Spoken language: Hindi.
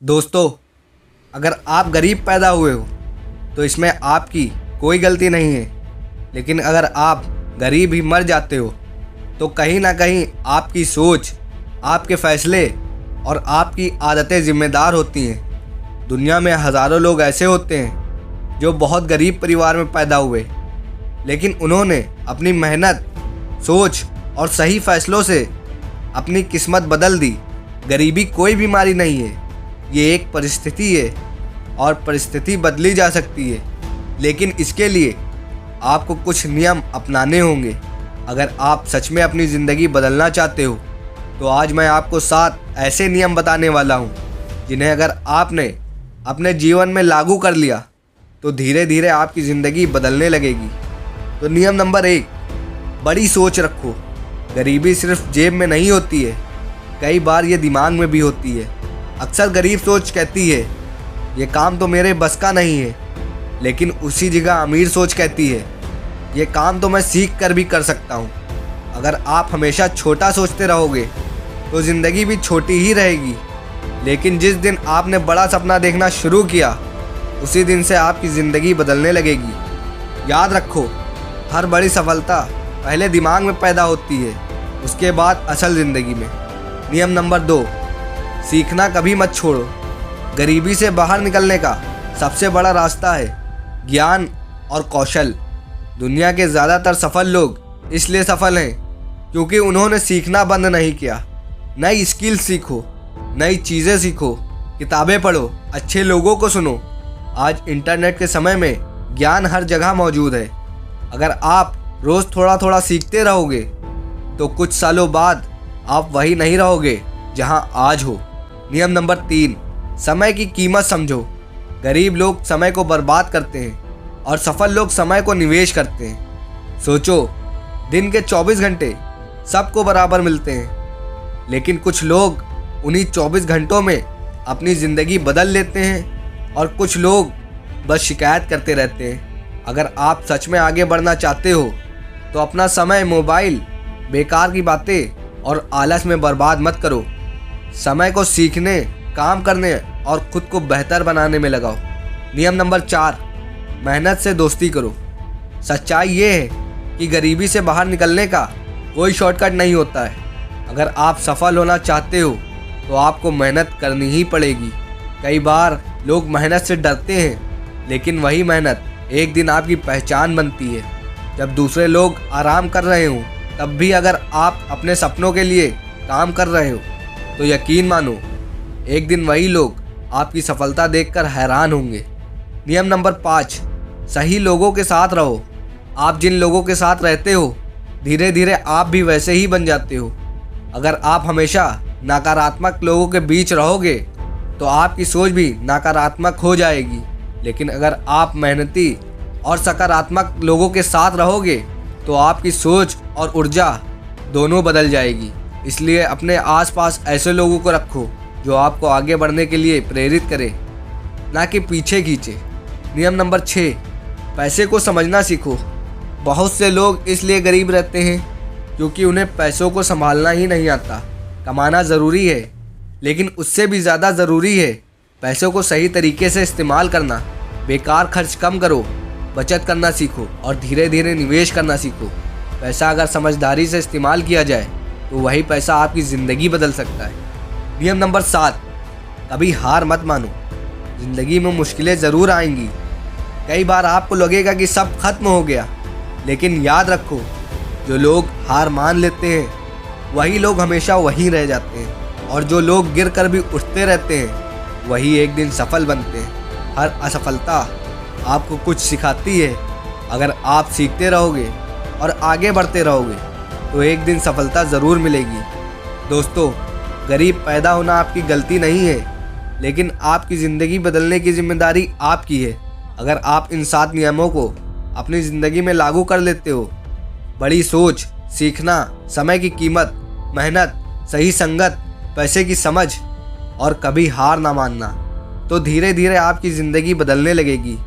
दोस्तों, अगर आप गरीब पैदा हुए हो तो इसमें आपकी कोई गलती नहीं है। लेकिन अगर आप गरीब ही मर जाते हो तो कहीं ना कहीं आपकी सोच, आपके फैसले और आपकी आदतें जिम्मेदार होती हैं। दुनिया में हज़ारों लोग ऐसे होते हैं जो बहुत गरीब परिवार में पैदा हुए, लेकिन उन्होंने अपनी मेहनत, सोच और सही फैसलों से अपनी किस्मत बदल दी। गरीबी कोई बीमारी नहीं है, ये एक परिस्थिति है और परिस्थिति बदली जा सकती है, लेकिन इसके लिए आपको कुछ नियम अपनाने होंगे। अगर आप सच में अपनी ज़िंदगी बदलना चाहते हो तो आज मैं आपको 7 ऐसे नियम बताने वाला हूँ जिन्हें अगर आपने अपने जीवन में लागू कर लिया तो धीरे धीरे आपकी ज़िंदगी बदलने लगेगी। तो नियम नंबर 1, बड़ी सोच रखो। गरीबी सिर्फ जेब में नहीं होती है, कई बार ये दिमाग में भी होती है। अक्सर गरीब सोच कहती है ये काम तो मेरे बस का नहीं है, लेकिन उसी जगह अमीर सोच कहती है ये काम तो मैं सीख कर भी कर सकता हूँ। अगर आप हमेशा छोटा सोचते रहोगे तो ज़िंदगी भी छोटी ही रहेगी, लेकिन जिस दिन आपने बड़ा सपना देखना शुरू किया उसी दिन से आपकी ज़िंदगी बदलने लगेगी। याद रखो, हर बड़ी सफलता पहले दिमाग में पैदा होती है, उसके बाद असल ज़िंदगी में। नियम नंबर 2, सीखना कभी मत छोड़ो। गरीबी से बाहर निकलने का सबसे बड़ा रास्ता है ज्ञान और कौशल। दुनिया के ज़्यादातर सफल लोग इसलिए सफल हैं क्योंकि उन्होंने सीखना बंद नहीं किया। नई स्किल सीखो, नई चीज़ें सीखो, किताबें पढ़ो, अच्छे लोगों को सुनो। आज इंटरनेट के समय में ज्ञान हर जगह मौजूद है। अगर आप रोज़ थोड़ा थोड़ा सीखते रहोगे तो कुछ सालों बाद आप वही नहीं रहोगे जहां आज हो। नियम नंबर 3, समय की कीमत समझो। गरीब लोग समय को बर्बाद करते हैं और सफल लोग समय को निवेश करते हैं। सोचो, दिन के 24 घंटे सबको बराबर मिलते हैं, लेकिन कुछ लोग उन्हीं 24 घंटों में अपनी ज़िंदगी बदल लेते हैं और कुछ लोग बस शिकायत करते रहते हैं। अगर आप सच में आगे बढ़ना चाहते हो तो अपना समय मोबाइल, बेकार की बातें और आलस में बर्बाद मत करो। समय को सीखने, काम करने और खुद को बेहतर बनाने में लगाओ। नियम नंबर 4, मेहनत से दोस्ती करो। सच्चाई ये है कि गरीबी से बाहर निकलने का कोई शॉर्टकट नहीं होता है। अगर आप सफल होना चाहते हो तो आपको मेहनत करनी ही पड़ेगी। कई बार लोग मेहनत से डरते हैं, लेकिन वही मेहनत एक दिन आपकी पहचान बनती है। जब दूसरे लोग आराम कर रहे हों तब भी अगर आप अपने सपनों के लिए काम कर रहे हो तो यकीन मानो एक दिन वही लोग आपकी सफलता देखकर हैरान होंगे। नियम नंबर 5, सही लोगों के साथ रहो। आप जिन लोगों के साथ रहते हो धीरे धीरे आप भी वैसे ही बन जाते हो। अगर आप हमेशा नकारात्मक लोगों के बीच रहोगे तो आपकी सोच भी नकारात्मक हो जाएगी, लेकिन अगर आप मेहनती और सकारात्मक लोगों के साथ रहोगे तो आपकी सोच और ऊर्जा दोनों बदल जाएगी। इसलिए अपने आसपास ऐसे लोगों को रखो जो आपको आगे बढ़ने के लिए प्रेरित करे, ना कि पीछे खींचे। नियम नंबर 6, पैसे को समझना सीखो। बहुत से लोग इसलिए गरीब रहते हैं क्योंकि उन्हें पैसों को संभालना ही नहीं आता। कमाना ज़रूरी है, लेकिन उससे भी ज़्यादा ज़रूरी है पैसों को सही तरीके से इस्तेमाल करना। बेकार खर्च कम करो, बचत करना सीखो और धीरे धीरे निवेश करना सीखो। पैसा अगर समझदारी से इस्तेमाल किया जाए तो वही पैसा आपकी ज़िंदगी बदल सकता है। नियम नंबर 7, कभी हार मत मानो। ज़िंदगी में मुश्किलें ज़रूर आएंगी। कई बार आपको लगेगा कि सब खत्म हो गया, लेकिन याद रखो, जो लोग हार मान लेते हैं वही लोग हमेशा वहीं रह जाते हैं, और जो लोग गिर कर भी उठते रहते हैं वही एक दिन सफल बनते हैं। हर असफलता आपको कुछ सिखाती है। अगर आप सीखते रहोगे और आगे बढ़ते रहोगे तो एक दिन सफलता ज़रूर मिलेगी। दोस्तों, गरीब पैदा होना आपकी गलती नहीं है, लेकिन आपकी ज़िंदगी बदलने की जिम्मेदारी आपकी है। अगर आप इन 7 नियमों को अपनी ज़िंदगी में लागू कर लेते हो, बड़ी सोच, सीखना, समय की कीमत, मेहनत, सही संगत, पैसे की समझ और कभी हार ना मानना, तो धीरे धीरे आपकी ज़िंदगी बदलने लगेगी।